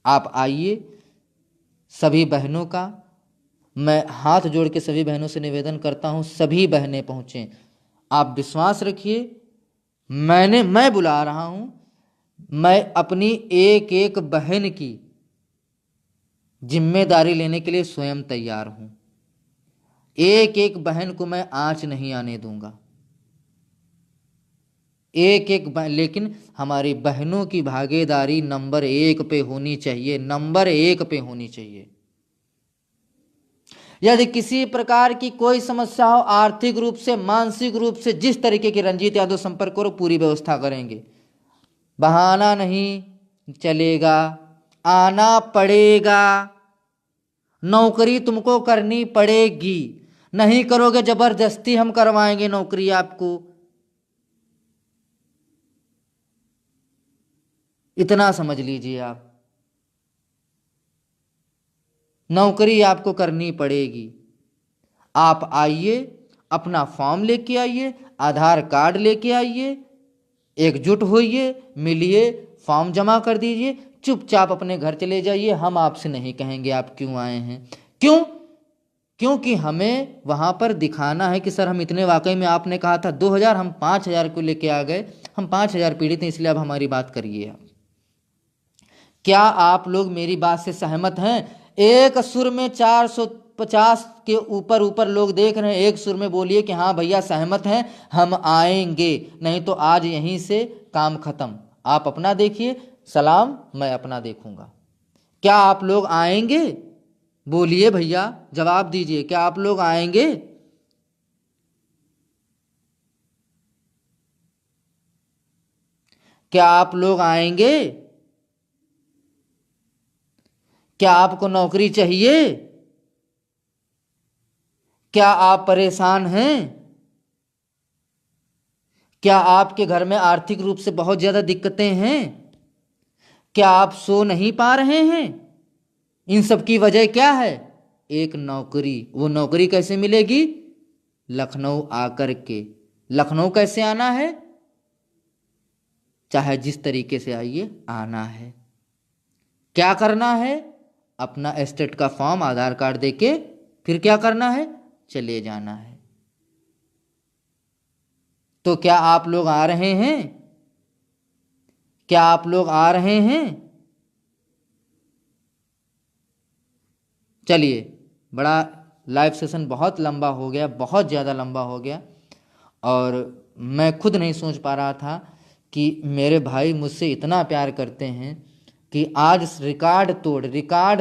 आप आइए। सभी बहनों का मैं हाथ जोड़ के सभी बहनों से निवेदन करता हूं, सभी बहनें पहुंचें। आप विश्वास रखिए, मैं बुला रहा हूं, मैं अपनी एक एक बहन की जिम्मेदारी लेने के लिए स्वयं तैयार हूं। एक एक बहन को मैं आंच नहीं आने दूंगा, एक एक लेकिन हमारी बहनों की भागीदारी नंबर 1 पे होनी चाहिए, नंबर 1 पे होनी चाहिए। यदि किसी प्रकार की कोई समस्या हो, आर्थिक रूप से, मानसिक रूप से, जिस तरीके की, रंजीत यादव संपर्क करो, पूरी व्यवस्था करेंगे। बहाना नहीं चलेगा, आना पड़ेगा, नौकरी तुमको करनी पड़ेगी, नहीं करोगे जबरदस्ती हम करवाएंगे नौकरी आपको। इतना समझ लीजिए आप, नौकरी आपको करनी पड़ेगी। आप आइए, अपना फॉर्म लेके आइए, आधार कार्ड लेके आइए, एकजुट होइए, मिलिए, फॉर्म जमा कर दीजिए, चुपचाप अपने घर चले जाइए। हम आपसे नहीं कहेंगे आप क्यों आए हैं। क्यों? क्योंकि हमें वहाँ पर दिखाना है कि सर हम इतने, वाकई में आपने कहा था 2000, हम 5000 को लेके आ गए, हम 5000 पीड़ित हैं, इसलिए अब हमारी बात करिए आप। क्या आप लोग मेरी बात से सहमत हैं? एक सुर में 450 के ऊपर ऊपर लोग देख रहे हैं, एक सुर में बोलिए कि हाँ भैया सहमत हैं, हम आएंगे, नहीं तो आज यहीं से काम खत्म। आप अपना देखिए, सलाम, मैं अपना देखूंगा। क्या आप लोग आएंगे? बोलिए भैया, जवाब दीजिए, क्या आप लोग आएंगे? क्या आप लोग आएंगे? क्या आपको नौकरी चाहिए? क्या आप परेशान हैं? क्या आपके घर में आर्थिक रूप से बहुत ज्यादा दिक्कतें हैं? क्या आप सो नहीं पा रहे हैं? इन सब की वजह क्या है? एक नौकरी। वो नौकरी कैसे मिलेगी? लखनऊ आकर के। लखनऊ कैसे आना है? चाहे जिस तरीके से आइए, आना है। क्या करना है? अपना एस्टेट का फॉर्म, आधार कार्ड देके फिर क्या करना है? चले जाना है। तो क्या आप लोग आ रहे हैं? क्या आप लोग आ रहे हैं? चलिए, बड़ा लाइव सेशन बहुत लंबा हो गया, बहुत ज़्यादा लंबा हो गया, और मैं खुद नहीं सोच पा रहा था कि मेरे भाई मुझसे इतना प्यार करते हैं कि आज रिकॉर्ड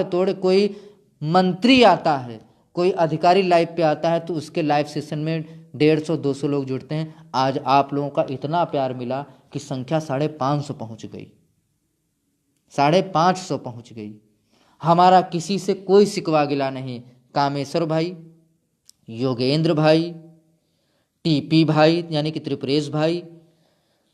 तोड़ कोई मंत्री आता है, कोई अधिकारी लाइव पे आता है तो उसके लाइव सेशन में 150-200 लोग जुड़ते हैं। आज आप लोगों का इतना प्यार मिला कि संख्या 550 पहुंच गई, 550 पहुंच गई। हमारा किसी से कोई सिकवा गिला नहीं। कामेश्वर भाई, योगेंद्र भाई, टीपी भाई यानी कि त्रिपुरेश भाई,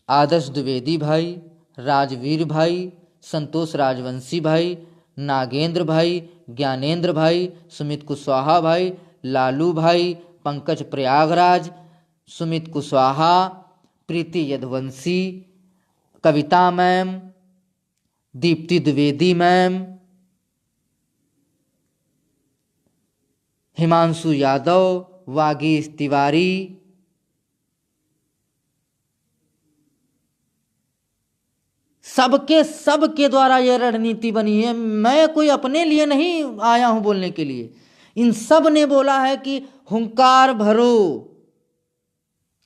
आदर्श द्विवेदी भाई, राजवीर भाई, संतोष राजवंशी भाई, नागेंद्र भाई, ज्ञानेंद्र भाई, सुमित कुशवाहा भाई, लालू भाई, पंकज प्रयागराज, सुमित कुशवाहा, प्रीति यदवंशी, कविता मैम, दीप्ति द्विवेदी मैम, हिमांशु यादव, वागीश तिवारी, सबके द्वारा यह रणनीति बनी है। मैं कोई अपने लिए नहीं आया हूं बोलने के लिए, इन सब ने बोला है कि हुंकार भरो,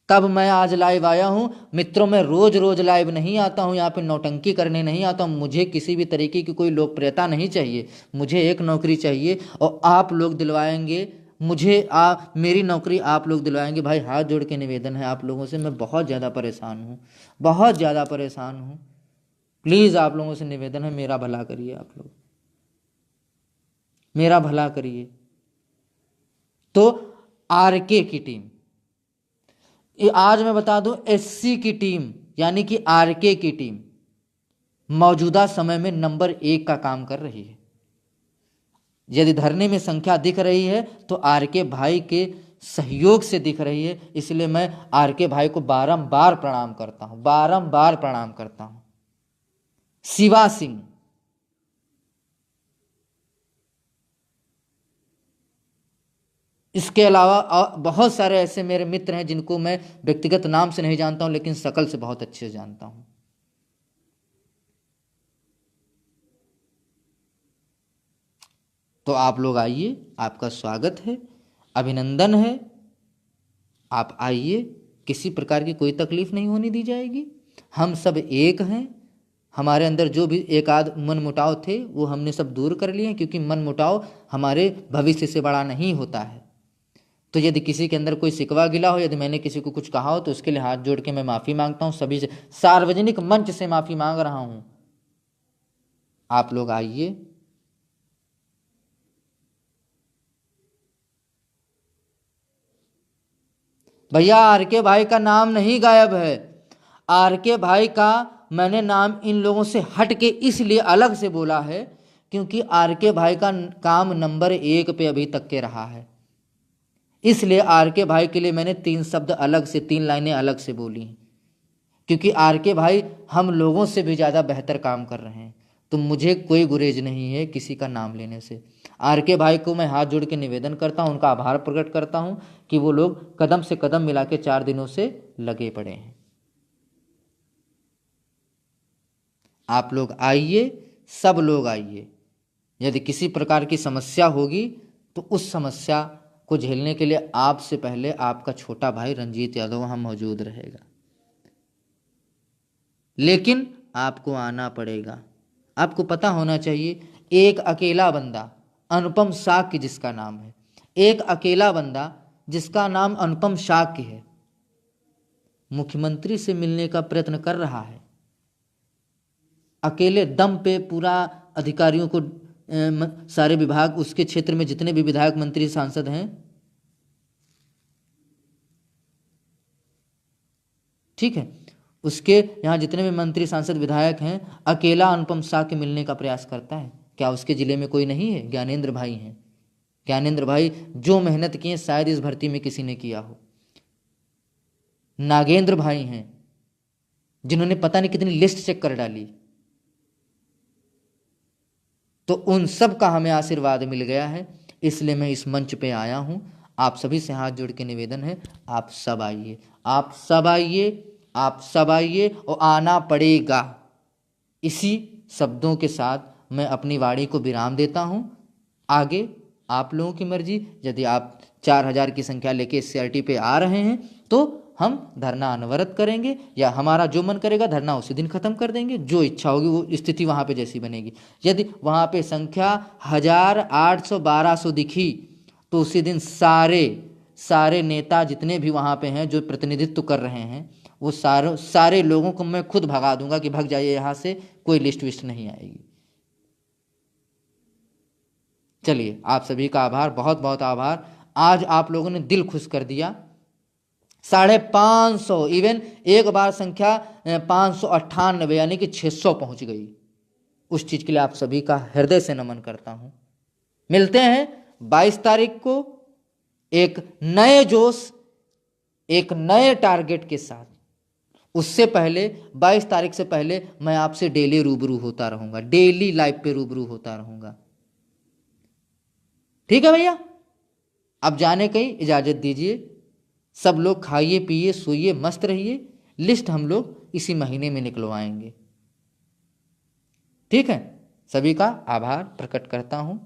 तब मैं आज लाइव आया हूं। मित्रों, मैं रोज रोज लाइव नहीं आता हूं, यहाँ पे नौटंकी करने नहीं आता हूं। मुझे किसी भी तरीके की कोई लोकप्रियता नहीं चाहिए, मुझे एक नौकरी चाहिए और आप लोग दिलवाएंगे मुझे। मेरी नौकरी आप लोग दिलवाएंगे। भाई हाथ जोड़ के निवेदन है आप लोगों से, मैं बहुत ज़्यादा परेशान हूँ, बहुत ज़्यादा परेशान हूँ। प्लीज़ आप लोगों से निवेदन है, मेरा भला करिए, आप लोग मेरा भला करिए। तो आरके की टीम, आज मैं बता दूं, एससी की टीम यानी कि आरके की टीम मौजूदा समय में नंबर 1 का काम कर रही है। यदि धरने में संख्या दिख रही है तो आरके भाई के सहयोग से दिख रही है, इसलिए मैं आरके भाई को बारंबार प्रणाम करता हूं, बारंबार प्रणाम करता हूं। शिवा सिंह, इसके अलावा बहुत सारे ऐसे मेरे मित्र हैं जिनको मैं व्यक्तिगत नाम से नहीं जानता हूं, लेकिन शकल से बहुत अच्छे से जानता हूं। तो आप लोग आइए, आपका स्वागत है। अभिनंदन है, आप आइए, किसी प्रकार की कोई तकलीफ नहीं होने दी जाएगी। हम सब एक हैं। हमारे अंदर जो भी एक आध मन मुटाव थे वो हमने सब दूर कर लिए हैं, क्योंकि मन मुटाव हमारे भविष्य से बड़ा नहीं होता है। तो यदि किसी के अंदर कोई सिकवा गिला हो, यदि मैंने किसी को कुछ कहा हो, तो उसके लिए हाथ जोड़ के मैं माफ़ी मांगता हूँ, सभी से सार्वजनिक मंच से माफ़ी मांग रहा हूँ। आप लोग आइए। भैया आर के भाई का नाम नहीं गायब है। आर के भाई का मैंने नाम इन लोगों से हट के इसलिए अलग से बोला है क्योंकि आर के भाई का काम नंबर 1 पे अभी तक के रहा है। इसलिए आर के भाई के लिए मैंने 3 शब्द अलग से, 3 लाइनें अलग से बोली हैं, क्योंकि आर के भाई हम लोगों से भी ज़्यादा बेहतर काम कर रहे हैं। तो मुझे कोई गुरेज नहीं है किसी का नाम लेने से। आर के भाई को मैं हाथ जोड़ के निवेदन करता हूँ, उनका आभार प्रकट करता हूँ कि वो लोग कदम से कदम मिला के 4 दिनों से लगे पड़े हैं। आप लोग आइए, सब लोग आइए। यदि किसी प्रकार की समस्या होगी तो उस समस्या को झेलने के लिए आपसे पहले आपका छोटा भाई रंजीत यादव वहाँ मौजूद रहेगा। लेकिन आपको आना पड़ेगा। आपको पता होना चाहिए, एक अकेला बंदा अनुपम साक्य जिसका नाम है, एक अकेला बंदा जिसका नाम अनुपम साक्य है, मुख्यमंत्री से मिलने का प्रयत्न कर रहा है। अकेले दम पे पूरा अधिकारियों को, सारे विभाग, उसके क्षेत्र में जितने भी विधायक मंत्री सांसद हैं, ठीक है, उसके यहाँ जितने भी मंत्री सांसद विधायक हैं, अकेला अनुपम साक्य मिलने का प्रयास करता है। क्या उसके जिले में कोई नहीं है? ज्ञानेंद्र भाई हैं। ज्ञानेंद्र भाई जो मेहनत किए शायद इस भर्ती में किसी ने किया हो। नागेंद्र भाई हैं जिन्होंने पता नहीं कितनी लिस्ट चेक कर डाली। तो उन सब का हमें आशीर्वाद मिल गया है, इसलिए मैं इस मंच पे आया हूँ। आप सभी से हाथ जोड़ के निवेदन है, आप सब आइए, आप सब आइए, आप सब आइए, और आना पड़ेगा। इसी शब्दों के साथ मैं अपनी वाणी को विराम देता हूँ। आगे आप लोगों की मर्जी। यदि आप 4000 की संख्या लेके CRT पे आ रहे हैं तो हम धरना अनवरत करेंगे, या हमारा जो मन करेगा धरना उसी दिन खत्म कर देंगे। जो इच्छा होगी वो स्थिति वहाँ पे जैसी बनेगी। यदि वहाँ पे संख्या 1000, 800, 1200 दिखी तो उसी दिन सारे नेता जितने भी वहाँ पे हैं जो प्रतिनिधित्व कर रहे हैं, वो सारे लोगों को मैं खुद भगा दूंगा कि भग जाइए यहाँ से, कोई लिस्ट विस्ट नहीं आएगी। चलिए, आप सभी का आभार, बहुत बहुत आभार। आज आप लोगों ने दिल खुश कर दिया। 550, इवन एक बार संख्या 598 यानी कि 600 पहुंच गई। उस चीज के लिए आप सभी का हृदय से नमन करता हूं। मिलते हैं 22 तारीख को एक नए जोश, एक नए टारगेट के साथ। उससे पहले 22 तारीख से पहले मैं आपसे डेली रूबरू होता रहूंगा, डेली लाइव पे रूबरू होता रहूंगा। ठीक है भैया, अब जाने की इजाजत दीजिए। सब लोग खाइए, पिए, सोइए, मस्त रहिए। लिस्ट हम लोग इसी महीने में निकलवाएंगे। ठीक है, सभी का आभार प्रकट करता हूं।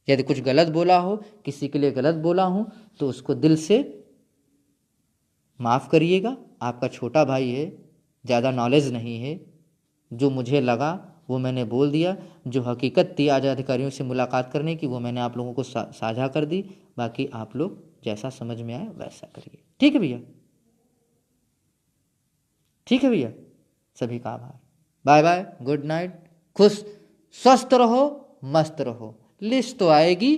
यदि कुछ गलत बोला हो, किसी के लिए गलत बोला हूं, तो उसको दिल से माफ करिएगा। आपका छोटा भाई है, ज़्यादा नॉलेज नहीं है। जो मुझे लगा वो मैंने बोल दिया। जो हकीकत थी आज अधिकारियों से मुलाकात करने की, वो मैंने आप लोगों को साझा कर दी। बाकी आप लोग जैसा समझ में आए वैसा करिए। ठीक है भैया, ठीक है भैया, सभी का आभार। बाय बाय, गुड नाइट, खुश स्वस्थ रहो, मस्त रहो। लिस्ट तो आएगी,